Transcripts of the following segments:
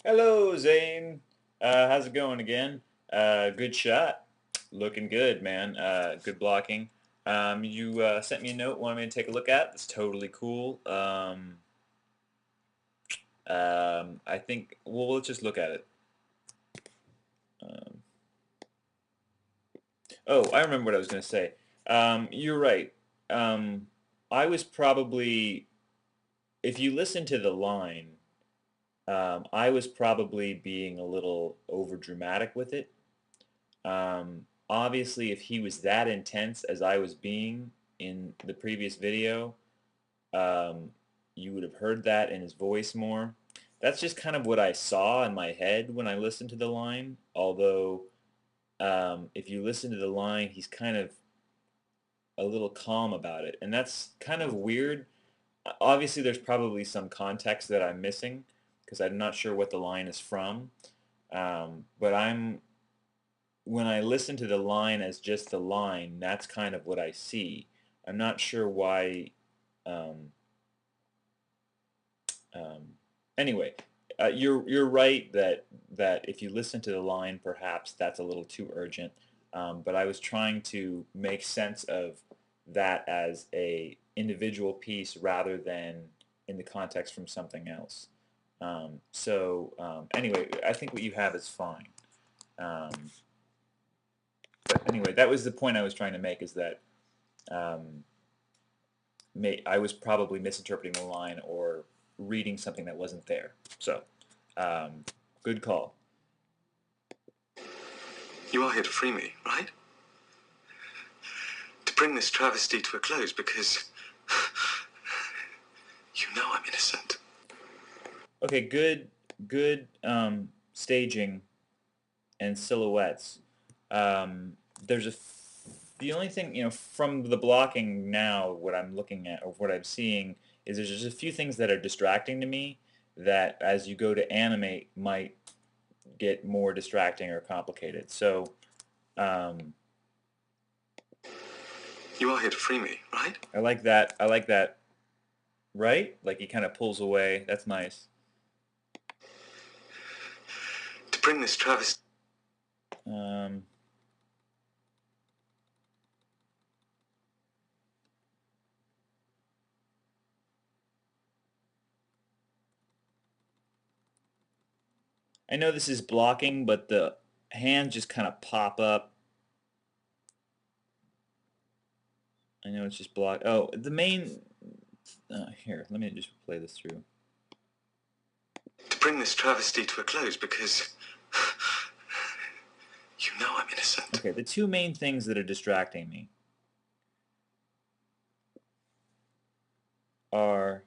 Hello, Zane. How's it going again? Good shot. Looking good, man. Good blocking. You sent me a note, wanted me to take a look at. It's totally cool. I think, well, let's just look at it. Um, oh, I remember what I was going to say. You're right. Um, I was probably, if you listen to the line, I was probably being a little over dramatic with it. Obviously, if he was that intense as I was being in the previous video, um, you would have heard that in his voice more. That's just kind of what I saw in my head when I listened to the line. Although, if you listen to the line, he's kind of a little calm about it, and that's kind of weird. Obviously, there's probably some context that I'm missing because I'm not sure what the line is from. But when I listen to the line as just the line, that's kind of what I see. I'm not sure why. Um, um, anyway, you're right that if you listen to the line, perhaps that's a little too urgent. But I was trying to make sense of that as a individual piece rather than in the context from something else. Anyway, I think what you have is fine. Um, but anyway, that was the point I was trying to make is that um, I was probably misinterpreting the line or reading something that wasn't there. So, um, good call. You are here to free me, right? To bring this travesty to a close because you know I'm innocent. Okay, good staging and silhouettes. Um, there's the only thing from the blocking now, what I'm looking at or what I'm seeing is there's just a few things that are distracting to me that as you go to animate might get more distracting or complicated. So um, You are here to free me, right? I like that. I like that. Right? Like he kind of pulls away. That's nice. To bring this travesty. Um, I know this is blocking, but the hands just kind of pop up. I know it's just block. Oh, the main. Here, let me just play this through. To bring this travesty to a close because you know I'm innocent. Okay, the two main things that are distracting me are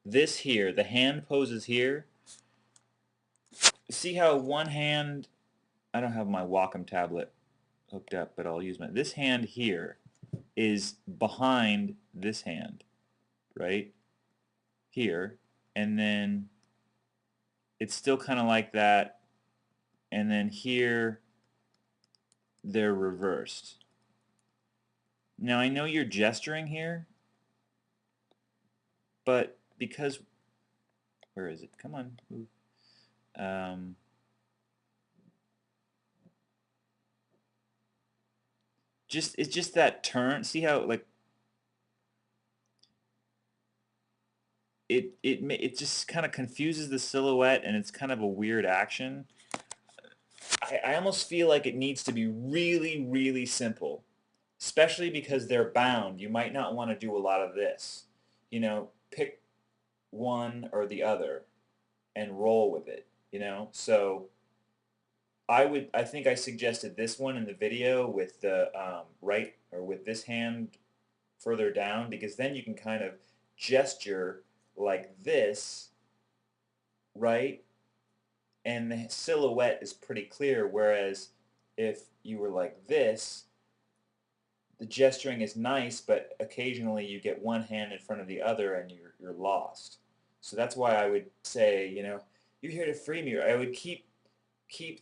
this here. The hand poses here. See how one hand. I don't have my Wacom tablet hooked up, but I'll use my. This hand here is behind this hand, right? Here. And then it's still kind of like that. And then here, they're reversed. Now, I know you're gesturing here, but because... Where is it? Come on, move. Um, it's just that turn. See how, like, it just kind of confuses the silhouette, and it's kind of a weird action. I almost feel like it needs to be really, really simple, especially because they're bound. You might not want to do a lot of this. Pick one or the other and roll with it, So I think I suggested this one in the video with the right or with this hand further down because then you can kind of gesture like this, right? And the silhouette is pretty clear, whereas if you were like this, the gesturing is nice, but occasionally you get one hand in front of the other and you're lost. So that's why I would say, you're here to free me. I would keep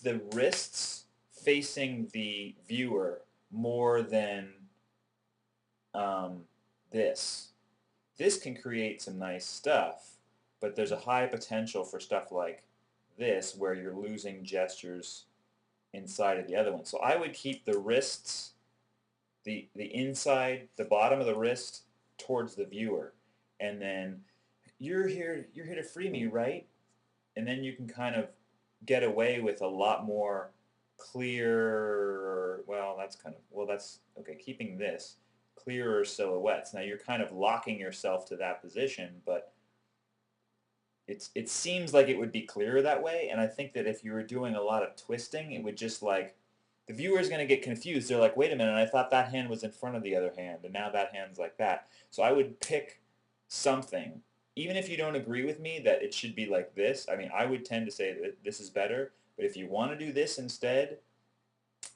the wrists facing the viewer more than um, this. This can create some nice stuff, but there's a high potential for stuff like this where you're losing gestures inside of the other one. So I would keep the wrists, the inside, the bottom of the wrist towards the viewer, and then you're here to free me, right? And then you can kind of get away with a lot more clear, well, that's okay, keeping this clearer silhouettes. Now you're kind of locking yourself to that position, but it seems like it would be clearer that way, and I think that if you were doing a lot of twisting, it would just like, the viewer's going to get confused. They're like, wait a minute, I thought that hand was in front of the other hand, and now that hand's like that. So I would pick something, even if you don't agree with me that it should be like this. I mean, I would tend to say that this is better, but if you want to do this instead,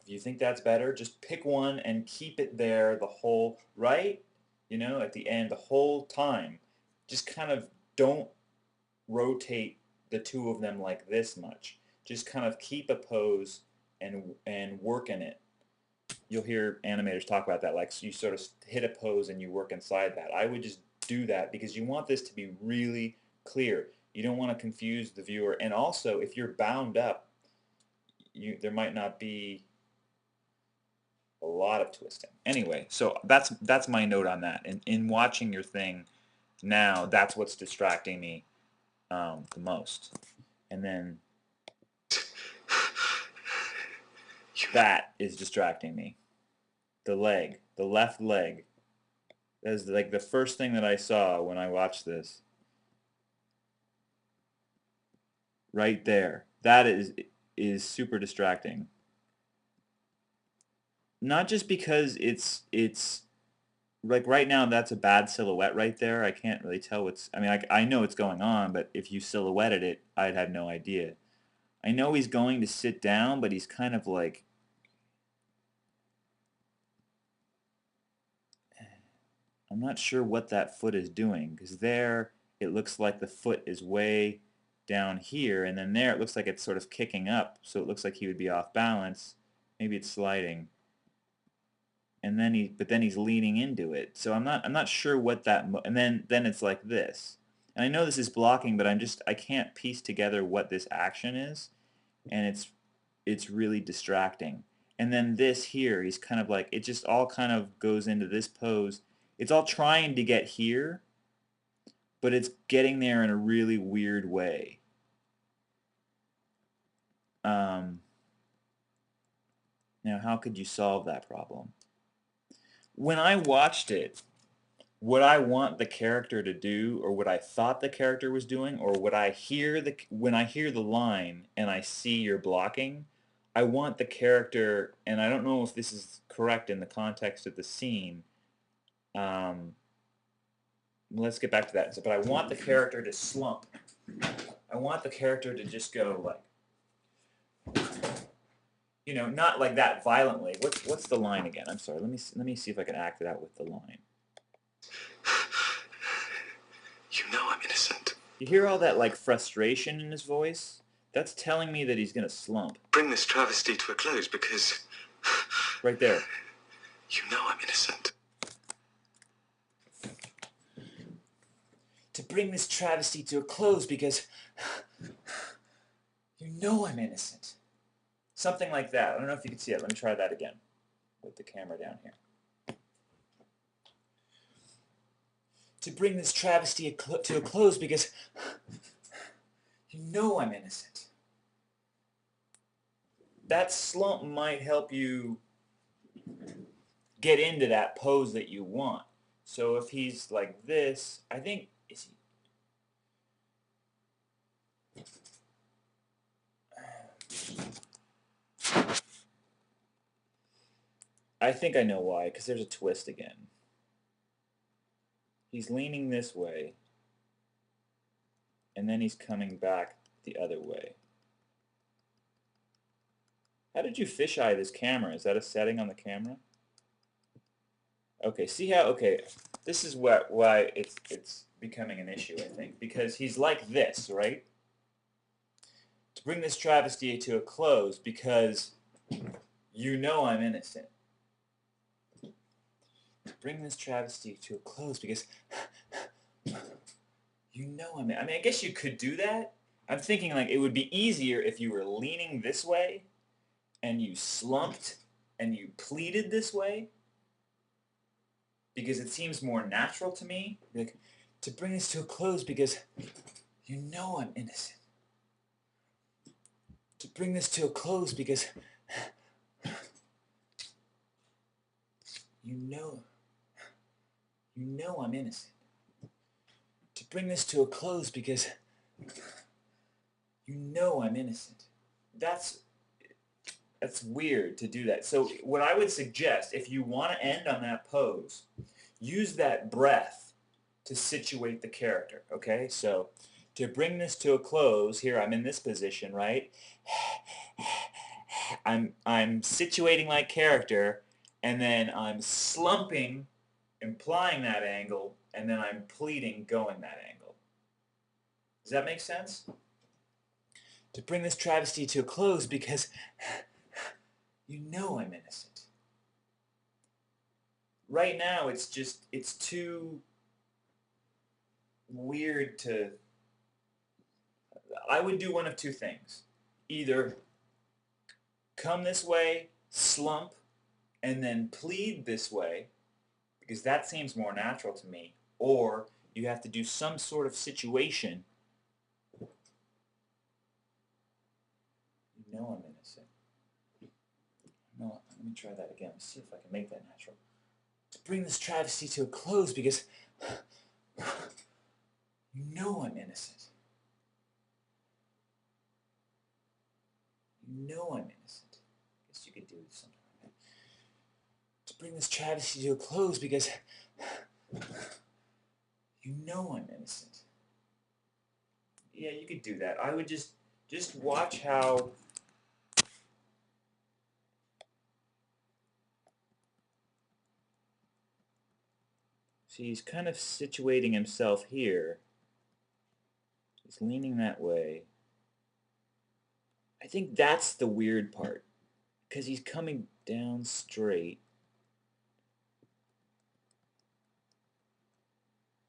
if you think that's better, just pick one and keep it there the whole, right? You know, at the end, the whole time. Just kind of don't rotate the two of them like this much. Just kind of keep a pose and work in it. You'll hear animators talk about that, like so you sort of hit a pose and you work inside that. I would just do that because you want this to be really clear. You don't want to confuse the viewer, and also if you're bound up, there might not be a lot of twisting. Anyway, so that's my note on that. And in watching your thing now, that's what's distracting me the most. And then that is distracting me. The leg, the left leg. That is like the first thing that I saw when I watched this. Right there. That is super distracting. Not just because it's like right now that's a bad silhouette right there. I can't really tell what's, I mean, I know what's going on, but if you silhouetted it, I'd have no idea. I know he's going to sit down, but he's kind of like, I'm not sure what that foot is doing, because there it looks like the foot is way down here, and then there it looks like it's sort of kicking up, so it looks like he would be off balance. Maybe it's sliding. And then but then he's leaning into it. So I'm not sure what that, and then it's like this. And I know this is blocking, but I can't piece together what this action is, and it's really distracting. And then this here, he's kind of like, it just all kind of goes into this pose. It's all trying to get here, but it's getting there in a really weird way. Now, how could you solve that problem? When I watched it, what I want the character to do, or what I thought the character was doing, or what I hear when I hear the line and I see you're blocking, I want the character, and I don't know if this is correct in the context of the scene. Let's get back to that. But I want the character to slump. I want the character to just go like, you know, not like that violently. What's the line again? I'm sorry. Let me see if I can act it out with the line. You know I'm innocent. You hear all that like frustration in his voice? That's telling me that he's gonna slump. Bring this travesty to a close because... Right there. You know I'm innocent. To bring this travesty to a close because you know I'm innocent. Something like that. I don't know if you can see it. Let me try that again with the camera down here. To bring this travesty to a close because you know I'm innocent. That slump might help you get into that pose that you want. So if he's like this, I think, is he? I think I know why, because there's a twist again. He's leaning this way, and then he's coming back the other way. How did you fisheye this camera? Is that a setting on the camera? Okay, see how, okay, this is why it's becoming an issue, I think, because he's like this, right? To bring this travesty to a close because you know I'm innocent. To bring this travesty to a close because you know I'm innocent. I mean, I guess you could do that, I'm thinking like it would be easier if you were leaning this way and you slumped and you pleated this way because it seems more natural to me. Like, to bring this to a close because you know I'm innocent. To bring this to a close because you know I'm innocent. To bring this to a close because you know I'm innocent. That's weird to do that. So what I would suggest, if you want to end on that pose, use that breath to situate the character, okay? So to bring this to a close, here I'm in this position, right? I'm situating my character, and then I'm slumping, implying that angle, and then I'm pleading, going that angle. Does that make sense? To bring this travesty to a close because you know I'm innocent. Right now, it's too weird to... I would do one of two things. Either come this way, slump, and then plead this way, because that seems more natural to me, or you have to do some sort of situation. You know I'm innocent. No, let me try that again. Let's see if I can make that natural. To bring this travesty to a close because you know I'm innocent. You know I'm innocent. I guess you could do something like that. To bring this travesty to a close because you know I'm innocent. Yeah, you could do that. I would just watch how... See, he's kind of situating himself here. He's leaning that way. I think that's the weird part, because he's coming down straight.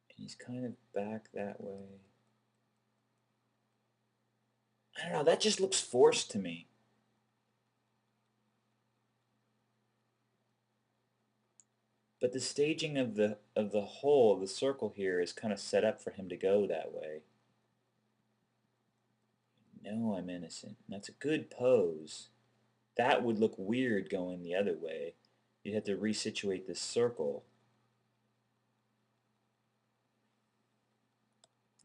And he's kind of back that way. I don't know, that just looks forced to me. But the staging of the whole, the circle here, is kind of set up for him to go that way. No, I'm innocent. That's a good pose. That would look weird going the other way. You'd have to resituate this circle.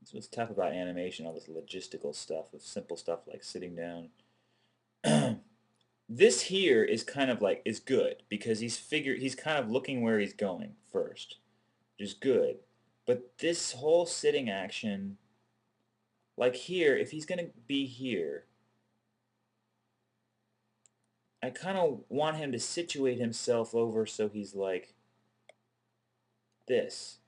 That's what's tough about animation, all this logistical stuff, of simple stuff like sitting down. This here is kind of like, is good, because he's kind of looking where he's going first, which is good. But this whole sitting action, like here, if he's going to be here, I kind of want him to situate himself over so he's like this.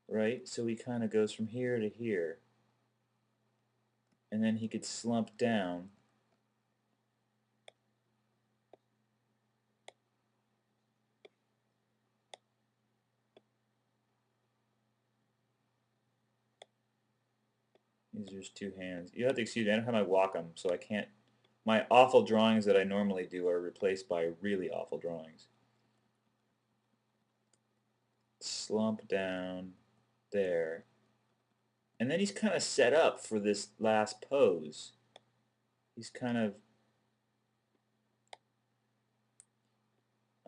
Right? So he kind of goes from here to here. And then he could slump down. These are just two hands. You have to excuse me, I don't have my Wacom, so I can't... My awful drawings that I normally do are replaced by really awful drawings. Slump down there. And then he's kind of set up for this last pose. He's kind of...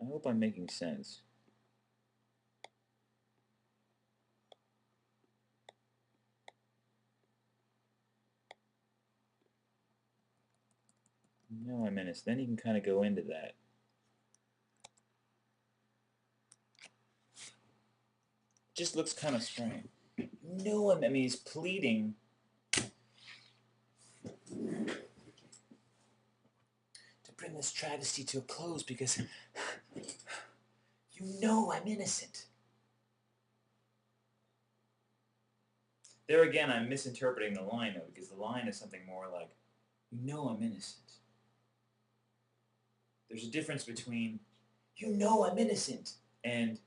I hope I'm making sense. No, I'm innocent. Then you can kind of go into that. Just looks kind of strange. No, I mean, he's pleading. To bring this travesty to a close because you know I'm innocent. There again, I'm misinterpreting the line, though, because the line is something more like, you know I'm innocent. There's a difference between you know I'm innocent, and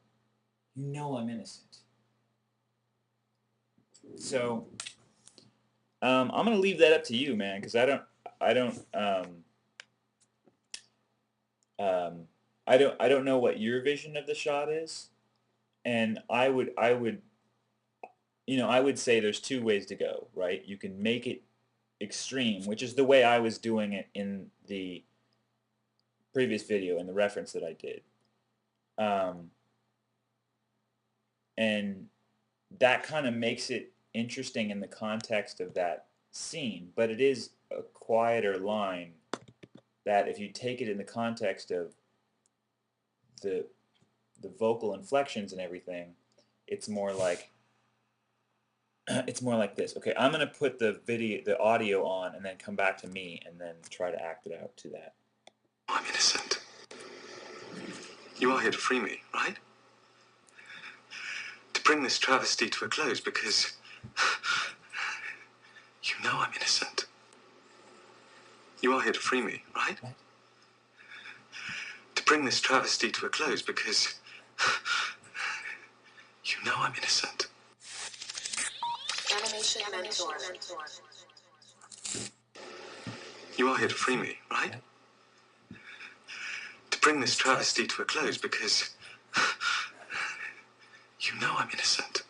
you know I'm innocent. So I'm gonna leave that up to you, man, because um, I don't know what your vision of the shot is, and I would say there's two ways to go, right? You can make it extreme, which is the way I was doing it in the previous video and the reference that I did. And that kind of makes it interesting in the context of that scene, but it is a quieter line that if you take it in the context of the vocal inflections and everything, it's more like this. Okay, I'm gonna put the audio on, and then come back to me, and then try to act it out to that. I'm innocent. You are here to free me, right? To bring this travesty to a close because you know I'm innocent. You are here to free me, right? What? To bring this travesty to a close because you know I'm innocent. Animation Mentor. You are here to free me, right? To bring this travesty to a close because you know I'm innocent.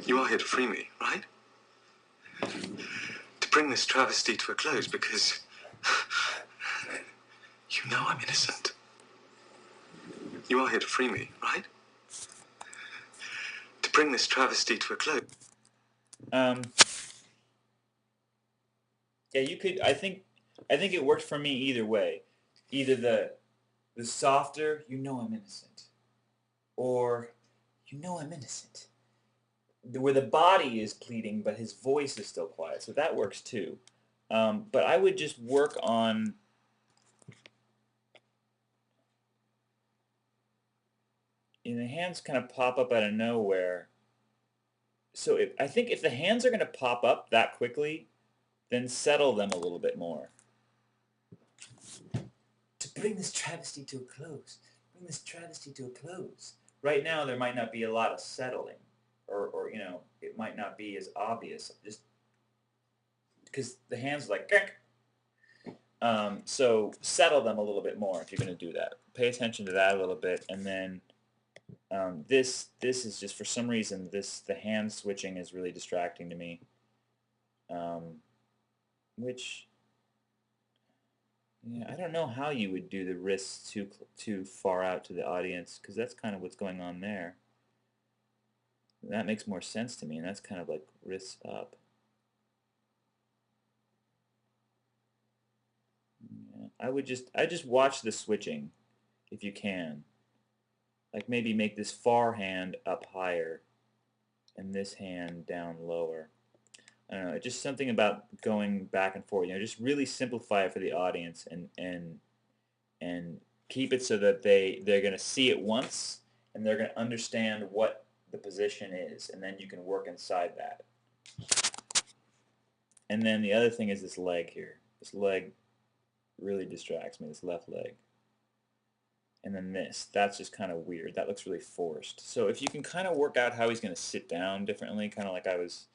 You are here to free me, right? To bring this travesty to a close because you know I'm innocent. You are here to free me, right? To bring this travesty to a close. Yeah, you could. I think it worked for me either way. Either the softer, you know I'm innocent, or you know I'm innocent, where the body is pleading but his voice is still quiet. So that works too. But I would just work on the hands kind of pop up out of nowhere. So I think if the hands are going to pop up that quickly, then settle them a little bit more. To bring this travesty to a close. Bring this travesty to a close. Right now, there might not be a lot of settling, or it might not be as obvious, just because the hands are like. So settle them a little bit more if you're going to do that. Pay attention to that a little bit, and then this is just, for some reason, the hand switching is really distracting to me, which, yeah, I don't know how you would do the wrists too far out to the audience, because that's kind of what's going on there. That makes more sense to me, and that's kind of like wrists up. Yeah, I just watch the switching if you can. Like maybe make this far hand up higher and this hand down lower. I don't know, just something about going back and forth. Just really simplify it for the audience, and keep it so that they're going to see it once, and they're going to understand what the position is, and then you can work inside that. And then the other thing is this leg here. This leg really distracts me, this left leg. And then that's just kind of weird. That looks really forced. So if you can kind of work out how he's going to sit down differently, kind of like I was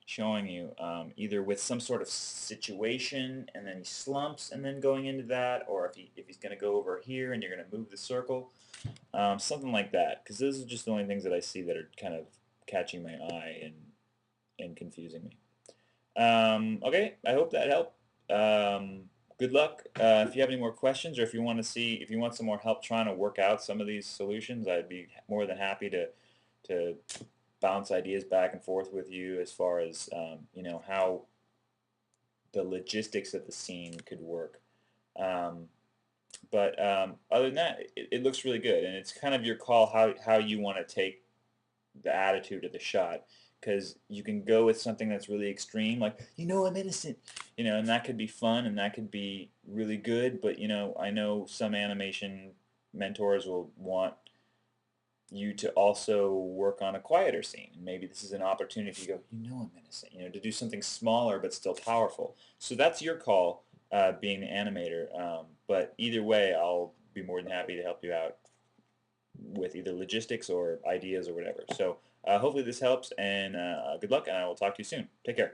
showing you, either with some sort of situation and then he slumps and then going into that, or if he's going to go over here and you're going to move the circle, something like that, because those are just the only things that I see that are kind of catching my eye and confusing me. Okay, I hope that helped. Good luck. If you have any more questions, or if you want some more help trying to work out some of these solutions, I'd be more than happy to bounce ideas back and forth with you as far as how the logistics of the scene could work. But other than that, it looks really good, and it's kind of your call how you want to take the attitude of the shot. Because you can go with something that's really extreme, like, I'm innocent, and that could be fun and that could be really good, but, I know some animation mentors will want you to also work on a quieter scene. And maybe this is an opportunity to go, I'm innocent, to do something smaller but still powerful. So that's your call, being the animator. But either way, I'll be more than happy to help you out with either logistics or ideas or whatever. So hopefully this helps, and good luck, and I will talk to you soon. Take care.